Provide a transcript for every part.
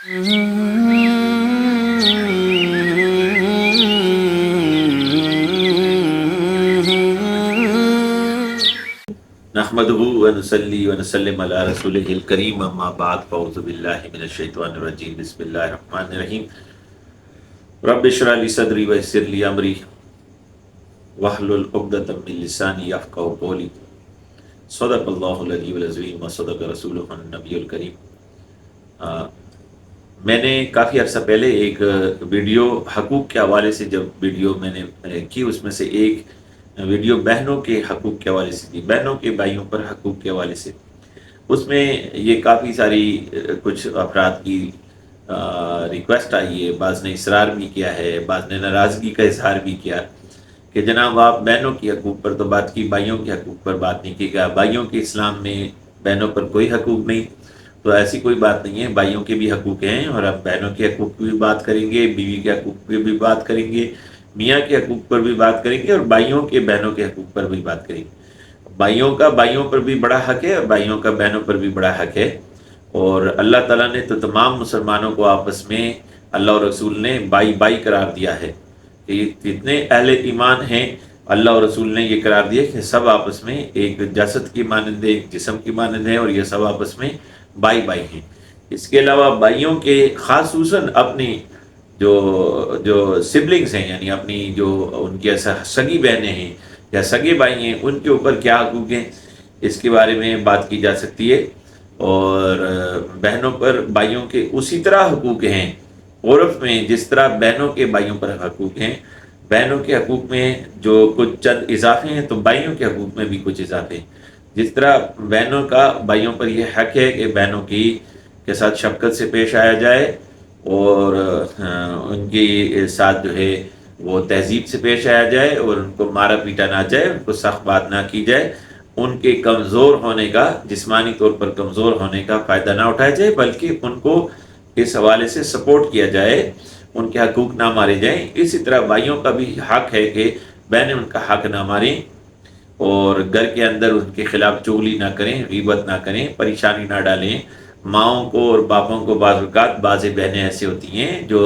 نحمده ونصلي ونسلم على رسوله الكريم اما بعد فاعوذ بالله من الشیطان الرجیم بسم اللہ الرحمن الرحیم رب اشرح لي صدری ويسر لي امری واحلل عقدۃ من لسانی یفقهوا قولی صدق اللہ العلی العظیم وصدق رسولہ النبی الکریم۔ میں نے کافی عرصہ پہلے ایک ویڈیو حقوق کے حوالے سے جب ویڈیو میں نے کی، اس میں سے ایک ویڈیو بہنوں کے حقوق کے حوالے سے تھی، بہنوں کے بھائیوں پر حقوق کے حوالے سے۔ اس میں یہ کافی ساری کچھ افراد کی ریکویسٹ آئی ہے، بعض نے اصرار بھی کیا ہے، بعض نے ناراضگی کا اظہار بھی کیا کہ جناب آپ بہنوں کے حقوق پر تو بات کی، بھائیوں کے حقوق پر بات نہیں کی، کہ بھائیوں کے اسلام میں بہنوں پر کوئی حقوق نہیں۔ تو ایسی کوئی بات نہیں ہے، بھائیوں کے بھی حقوق ہیں، اور اب بہنوں کے حقوق کی بھی بات کریں گے، بیوی کے حقوق کی بھی بات کریں گے، میاں کے حقوق پر بھی بات کریں گے، اور بھائیوں کے بہنوں کے حقوق پر بھی بات کریں گے۔ بھائیوں کا بھائیوں پر بھی بڑا حق ہے، اور بھائیوں کا بہنوں پر بھی بڑا حق ہے، اور اللہ تعالیٰ نے تو تمام مسلمانوں کو آپس میں، اللہ اور رسول نے بائی بائی قرار دیا ہے کہ جتنے اہل ایمان ہیں، اللہ اور رسول نے یہ قرار دیا کہ سب آپس میں ایک جسد کی مانند، ایک جسم کی مانند ہیں، اور یہ سب آپس میں بائی بائی ہیں۔ اس کے علاوہ بھائیوں کے خصوصاً اپنی جو سبلنگز ہیں، یعنی اپنی جو ان کی سگی بہنیں ہیں یا سگے بھائی ہیں، ان کے اوپر کیا حقوق ہیں، اس کے بارے میں بات کی جا سکتی ہے۔ اور بہنوں پر بھائیوں کے اسی طرح حقوق ہیں عرف میں جس طرح بہنوں کے بھائیوں پر حقوق ہیں۔ بہنوں کے حقوق میں جو کچھ چند اضافے ہیں، تو بھائیوں کے حقوق میں بھی کچھ اضافے ہیں۔ جس طرح بہنوں کا بھائیوں پر یہ حق ہے کہ بہنوں کے ساتھ شفقت سے پیش آیا جائے، اور ان کے ساتھ جو ہے وہ تہذیب سے پیش آیا جائے، اور ان کو مارا پیٹا نہ جائے، ان کو سخت بات نہ کی جائے، ان کے کمزور ہونے کا، جسمانی طور پر کمزور ہونے کا فائدہ نہ اٹھایا جائے، بلکہ ان کو اس حوالے سے سپورٹ کیا جائے، ان کے حقوق نہ مارے جائیں۔ اسی طرح بھائیوں کا بھی حق ہے کہ بہنیں ان کا حق نہ ماریں، اور گھر کے اندر ان کے خلاف چغلی نہ کریں، غیبت نہ کریں، پریشانی نہ ڈالیں۔ ماؤں کو اور باپوں کو بعض اوقات بعض بہنیں ایسی ہوتی ہیں جو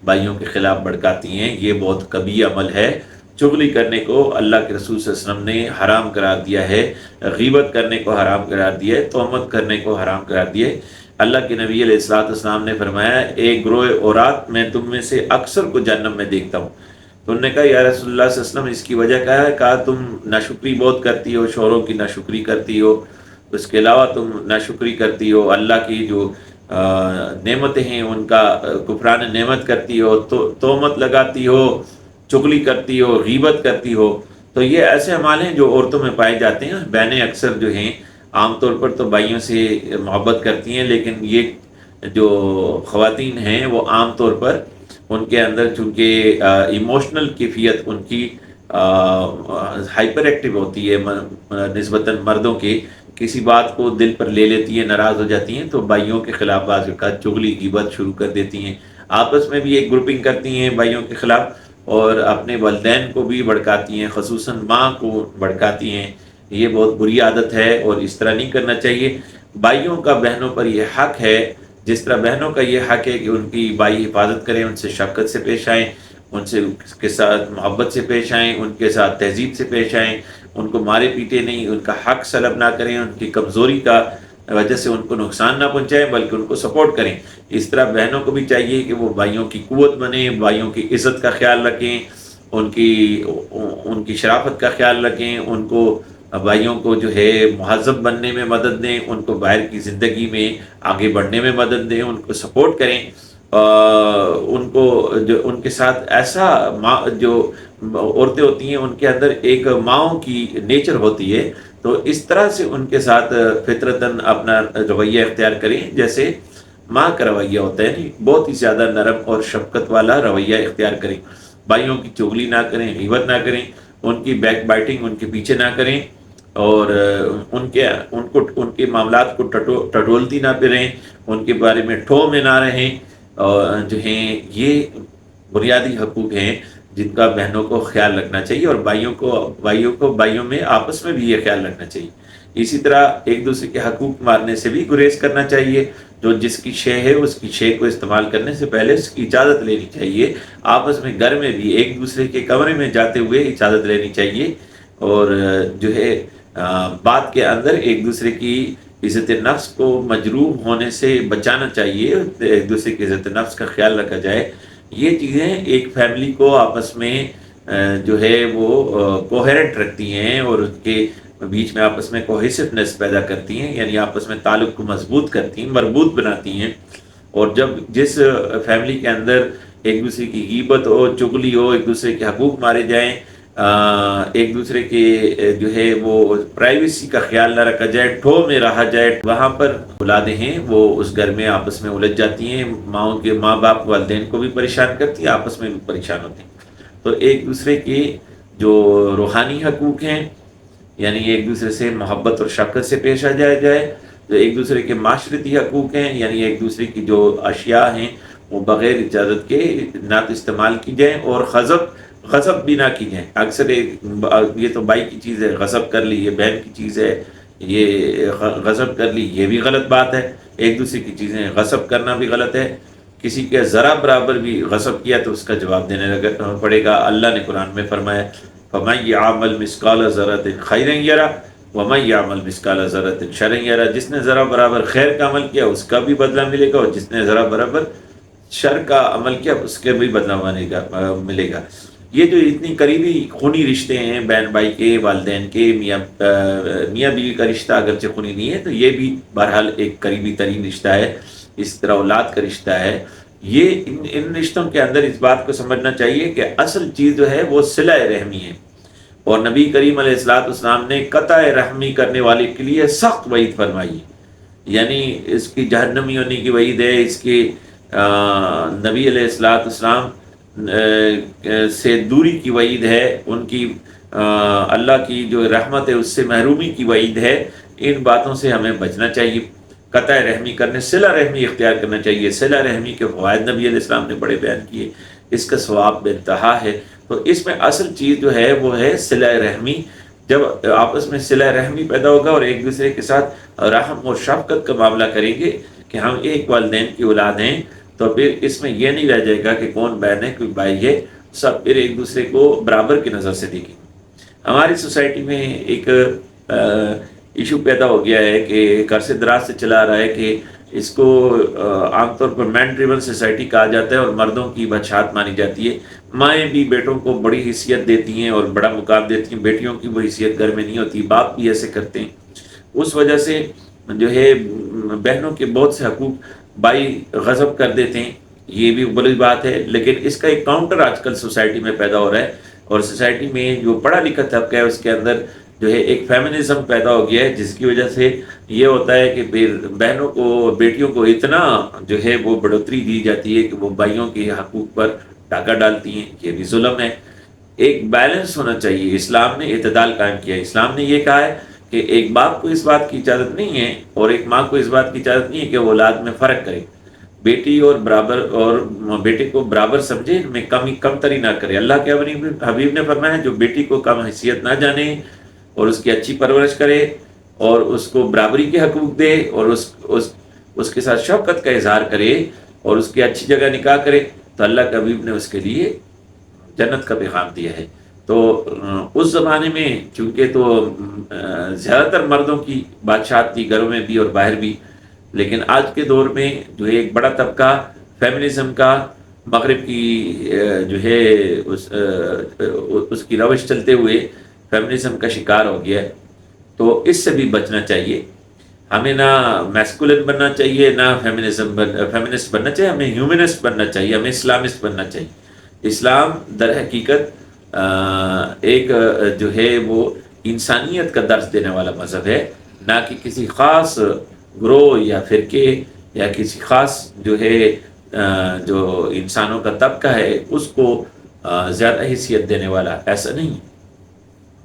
بھائیوں کے خلاف بھڑکاتی ہیں، یہ بہت کبھی عمل ہے۔ چغلی کرنے کو اللہ کے رسول صلی اللہ علیہ وسلم نے حرام قرار دیا ہے، غیبت کرنے کو حرام قرار دیا ہے، تہمت کرنے کو حرام قرار دیا ہے۔ اللہ کے نبی علیہ الصلوۃ والسلام نے فرمایا، ایک گروہ اورات میں تم میں سے اکثر کو جہنم میں دیکھتا ہوں۔ تو انہوں نے کہا یا رسول اللہ صلی اللہ علیہ وسلم اس کی وجہ کیا ہے؟ کہا تم ناشکری بہت کرتی ہو، شوہروں کی ناشکری کرتی ہو، اس کے علاوہ تم ناشکری کرتی ہو، اللہ کی جو نعمتیں ہیں ان کا کفران نعمت کرتی ہو، تو تہمت لگاتی ہو، چغلی کرتی ہو، غیبت کرتی ہو۔ تو یہ ایسے اعمال ہیں جو عورتوں میں پائے جاتے ہیں۔ بہنیں اکثر جو ہیں عام طور پر تو بھائیوں سے محبت کرتی ہیں، لیکن یہ جو خواتین ہیں وہ عام طور پر ان کے اندر چونکہ ایموشنل کیفیت ان کی ہائپر ایکٹیو ہوتی ہے نسبتاً مردوں کے، کسی بات کو دل پر لے لیتی ہیں، ناراض ہو جاتی ہیں، تو بھائیوں کے خلاف بعض اوقات چغلی غیبت شروع کر دیتی ہیں، آپس میں بھی ایک گروپنگ کرتی ہیں بھائیوں کے خلاف، اور اپنے والدین کو بھی بھڑکاتی ہیں، خصوصاً ماں کو بھڑکاتی ہیں۔ یہ بہت بری عادت ہے، اور اس طرح نہیں کرنا چاہیے۔ بھائیوں کا بہنوں پر یہ حق ہے، جس طرح بہنوں کا یہ حق ہے کہ ان کی بھائی حفاظت کریں، ان سے شفقت سے پیش آئیں، ان سے کے ساتھ محبت سے پیش آئیں، ان کے ساتھ تہذیب سے پیش آئیں، ان کو مارے پیٹے نہیں، ان کا حق سلب نہ کریں، ان کی کمزوری کا وجہ سے ان کو نقصان نہ پہنچائیں، بلکہ ان کو سپورٹ کریں۔ اس طرح بہنوں کو بھی چاہیے کہ وہ بھائیوں کی قوت بنیں، بھائیوں کی عزت کا خیال رکھیں، ان کی شرافت کا خیال رکھیں، ان کو بھائیوں کو جو ہے مہذب بننے میں مدد دیں، ان کو باہر کی زندگی میں آگے بڑھنے میں مدد دیں، ان کو سپورٹ کریں، ان کو جو ان کے ساتھ ایسا جو عورتیں ہوتی ہیں ان کے اندر ایک ماؤں کی نیچر ہوتی ہے، تو اس طرح سے ان کے ساتھ فطرتاً اپنا رویہ اختیار کریں جیسے ماں کا رویہ ہوتا ہے، بہت ہی زیادہ نرم اور شفقت والا رویہ اختیار کریں۔ بھائیوں کی چغلی نہ کریں، غیبت نہ کریں، ان کی بیک بائٹنگ ان کے پیچھے نہ کریں، اور ان کے معاملات کو ٹٹولتی نہ پھریں، ان کے بارے میں ٹھو میں نہ رہیں، اور جو ہیں یہ بنیادی حقوق ہیں جن کا بہنوں کو خیال رکھنا چاہیے، اور بھائیوں کو بھائیوں میں آپس میں بھی یہ خیال رکھنا چاہیے اسی طرح ایک دوسرے کے حقوق مارنے سے بھی گریز کرنا چاہیے. جو جس کی شے ہے اس کی شے کو استعمال کرنے سے پہلے اس کی اجازت لینی چاہیے. آپس میں گھر میں بھی ایک دوسرے کے کمرے میں جاتے ہوئے اجازت لینی چاہیے، اور جو ہے بات کے اندر ایک دوسرے کی عزت نفس کو مجروح ہونے سے بچانا چاہیے، ایک دوسرے کی عزت نفس کا خیال رکھا جائے. یہ چیزیں ایک فیملی کو آپس میں جو ہے وہ کوہیرنٹ رکھتی ہیں اور ان کے بیچ میں آپس میں کوہیسونیس پیدا کرتی ہیں، یعنی آپس میں تعلق کو مضبوط کرتی ہیں، مربوط بناتی ہیں. اور جب جس فیملی کے اندر ایک دوسرے کی غیبت ہو، چغلی ہو، ایک دوسرے کے حقوق مارے جائیں، ایک دوسرے کے جو ہے وہ پرائیویسی کا خیال نہ رکھا جائے، ٹھو میں رہا جائے، وہاں پر اولادیں ہیں وہ اس گھر میں آپس میں الجھ جاتی ہیں. ماں باپ والدین کو بھی پریشان کرتی ہیں، آپس میں بھی پریشان ہوتی ہیں. تو ایک دوسرے کے جو روحانی حقوق ہیں، یعنی ایک دوسرے سے محبت اور شفقت سے پیش آ جائے. جو ایک دوسرے کے معاشرتی حقوق ہیں، یعنی ایک دوسرے کی جو اشیاء ہیں وہ بغیر اجازت کے نہ تو استعمال کی جائیں اور غصب بھی نہ کی جائیں. اکثر یہ تو بھائی کی چیز ہے، غصب کر لی، یہ بہن کی چیز ہے، یہ غصب کر لی، یہ بھی غلط بات ہے. ایک دوسرے کی چیزیں غصب کرنا بھی غلط ہے. کسی کے ذرا برابر بھی غصب کیا تو اس کا جواب دینے پڑے گا. اللہ نے قرآن میں فرمایا فَمَن يَعْمَلْ مِثْقَالَ ذَرَّةٍ خَيْرًا يَرَهُ وَمَن يَعْمَلْ مِثْقَالَ ذَرَّةٍ شَرًّا يَرَهُ. جس نے ذرا برابر خیر کا عمل کیا اس کا بھی بدلہ ملے گا، اور جس نے ذرا برابر شر کا عمل کیا اس کے بھی بدلہ ملے گا. یہ جو اتنی قریبی خونی رشتے ہیں بہن بھائی کے، والدین کے، میاں بیوی کا رشتہ اگرچہ خونی نہیں ہے تو یہ بھی بہرحال ایک قریبی ترین رشتہ ہے. اس طرح اولاد کا رشتہ ہے. یہ ان رشتوں کے اندر اس بات کو سمجھنا چاہیے کہ اصل چیز جو ہے وہ صلہ رحمی ہے، اور نبی کریم علیہ السلام نے قطع رحمی کرنے والے کے لیے سخت وعید فرمائی. یعنی اس کی جہنمی ہونے کی وعید ہے، اس کے نبی علیہ السلام سے دوری کی وعید ہے، ان کی اللہ کی جو رحمت ہے اس سے محرومی کی وعید ہے. ان باتوں سے ہمیں بچنا چاہیے. قطع رحمی کرنے، صلہ رحمی اختیار کرنا چاہیے. صلہ رحمی کے فوائد نبی علیہ السلام نے بڑے بیان کیے، اس کا ثواب بے انتہا ہے. تو اس میں اصل چیز جو ہے وہ ہے صلہ رحمی. جب آپس میں صلہ رحمی پیدا ہوگا اور ایک دوسرے کے ساتھ رحم و شفقت کا معاملہ کریں گے کہ ہم ایک والدین کی اولاد ہیں، تو پھر اس میں یہ نہیں رہ جائے گا کہ کون بہن ہے کوئی بھائی ہے، سب پھر ایک دوسرے کو برابر کی نظر سے دیکھیں. ہماری سوسائٹی میں ایک ایشو پیدا ہو گیا ہے کہ عرصے دراز سے چلا رہا ہے کہ اس کو عام طور پر مین ڈریون سوسائٹی کہا جاتا ہے اور مردوں کی بچھات مانی جاتی ہے. مائیں بھی بیٹوں کو بڑی حیثیت دیتی ہیں اور بڑا مقام دیتی ہیں، بیٹیوں کی وہ حیثیت گھر میں نہیں ہوتی. باپ بھی ایسے کرتے ہیں. اس وجہ سے جو ہے بہنوں کے بہت سے حقوق بھائی غصب کر دیتے ہیں. یہ بھی بڑی بات ہے، لیکن اس کا ایک کاؤنٹر آج کل سوسائٹی میں پیدا ہو رہا ہے، اور سوسائٹی میں جو پڑھا لکھا طبقہ ہے اس کے اندر جو ہے ایک فیمنزم پیدا ہو گیا ہے، جس کی وجہ سے یہ ہوتا ہے کہ پھر بہنوں کو، بیٹیوں کو اتنا جو ہے وہ بڑھوتری دی جاتی ہے کہ وہ بھائیوں کے حقوق پر ڈاکہ ڈالتی ہیں. یہ بھی ظلم ہے. ایک بیلنس ہونا چاہیے. اسلام نے اعتدال قائم کیا ہے. اسلام نے یہ کہا ہے کہ ایک باپ کو اس بات کی اجازت نہیں ہے اور ایک ماں کو اس بات کی اجازت نہیں ہے کہ وہ اولاد میں فرق کرے. بیٹی اور بیٹے کو برابر سمجھے، ان میں کم تری نہ کرے. اللہ کے حبیب نے فرمایا جو بیٹی کو کم حیثیت نہ جانے اور اس کی اچھی پرورش کرے اور اس کو برابری کے حقوق دے اور اس کے ساتھ شفقت کا اظہار کرے اور اس کی اچھی جگہ نکاح کرے، تو اللہ کے حبیب نے اس کے لیے جنت کا پیغام دیا ہے. تو اس زمانے میں چونکہ تو زیادہ تر مردوں کی بادشاہت تھی، گھروں میں بھی اور باہر بھی، لیکن آج کے دور میں جو ہے ایک بڑا طبقہ فیمنزم کا، مغرب کی جو ہے اس کی روش چلتے ہوئے فیمنزم کا شکار ہو گیا ہے. تو اس سے بھی بچنا چاہیے. ہمیں نہ میسکولن بننا چاہیے، نہ فیمنسٹ بننا چاہیے. ہمیں ہیومنسٹ بننا چاہیے، ہمیں اسلامسٹ بننا چاہیے. اسلام در حقیقت ایک جو ہے وہ انسانیت کا درس دینے والا مذہب ہے، نہ کہ کسی خاص گروہ یا فرقے یا کسی خاص جو ہے جو انسانوں کا طبقہ ہے اس کو زیادہ حیثیت دینے والا. ایسا نہیں.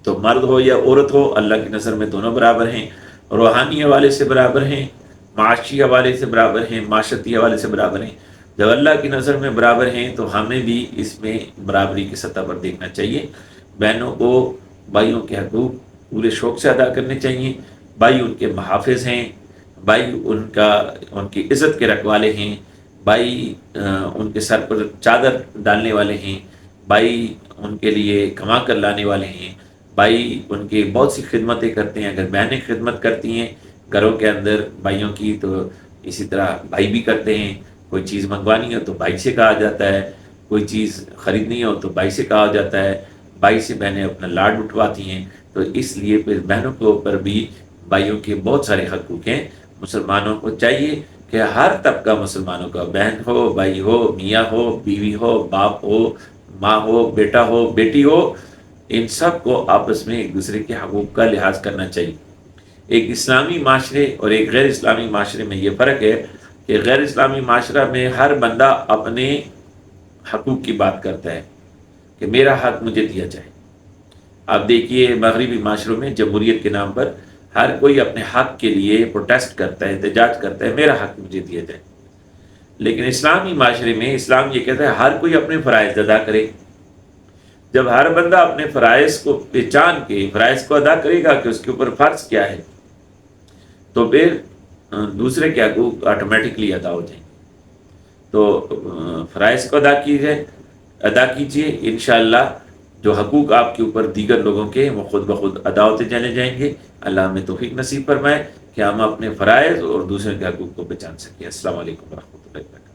تو مرد ہو یا عورت ہو، اللہ کی نظر میں دونوں برابر ہیں. روحانی حوالے سے برابر ہیں، معاشی حوالے سے برابر ہیں، معاشرتی حوالے سے برابر ہیں. جب اللہ کی نظر میں برابر ہیں تو ہمیں بھی اس میں برابری کی سطح پر دیکھنا چاہیے. بہنوں کو بھائیوں کے حقوق پورے شوق سے ادا کرنے چاہیے. بھائی ان کے محافظ ہیں، بھائی ان کی عزت کے رکھوالے ہیں، بھائی ان کے سر پر چادر ڈالنے والے ہیں، بھائی ان کے لیے کما کر لانے والے ہیں، بھائی ان کی بہت سی خدمتیں کرتے ہیں۔ اگر بہنیں خدمت کرتی ہیں گھروں کے اندر بھائیوں کی، تو اسی طرح بھائی بھی کرتے ہیں۔ کوئی چیز منگوانی ہو تو بھائی سے کہا جاتا ہے، کوئی چیز خریدنی ہو تو بھائی سے کہا جاتا ہے، بھائی سے بہنیں اپنا لاڈ اٹھواتی ہیں۔ تو اس لیے پھر بہنوں کے اوپر بھی بھائیوں کے بہت سارے حقوق ہیں۔ مسلمانوں کو چاہیے کہ ہر طبقہ مسلمانوں کا، بہن ہو، بھائی ہو، میاں ہو، بیوی ہو، باپ ہو، ماں ہو، بیٹا ہو، بیٹی ہو، ان سب کو آپس میں ایک دوسرے کے حقوق کا لحاظ کرنا چاہیے۔ ایک اسلامی معاشرے اور ایک غیر اسلامی معاشرے میں یہ فرق ہے کہ غیر اسلامی معاشرہ میں ہر بندہ اپنے حقوق کی بات کرتا ہے کہ میرا حق مجھے دیا جائے۔ آپ دیکھیے مغربی معاشروں میں جمہوریت کے نام پر ہر کوئی اپنے حق کے لیے پروٹیسٹ کرتا ہے، احتجاج کرتا ہے، میرا حق مجھے دیا جائے۔ لیکن اسلامی معاشرے میں اسلام یہ کہتا ہے ہر کوئی اپنے فرائض ادا کرے۔ جب ہر بندہ اپنے فرائض کو پہچان کے فرائض کو ادا کرے گا کہ اس کے اوپر فرض کیا ہے، تو پھر دوسرے کے حقوق آٹومیٹکلی ادا ہو جائیں گے۔ تو فرائض کو ادا کیجیے، انشاءاللہ جو حقوق آپ کے اوپر دیگر لوگوں کے وہ خود بخود ادا ہوتے چلے جائیں گے۔ اللہ ہمیں توفیق نصیب فرمائے کہ ہم اپنے فرائض اور دوسرے کے حقوق کو پہچان سکیں۔ السلام علیکم ورحمۃ اللہ وبرکاتہ۔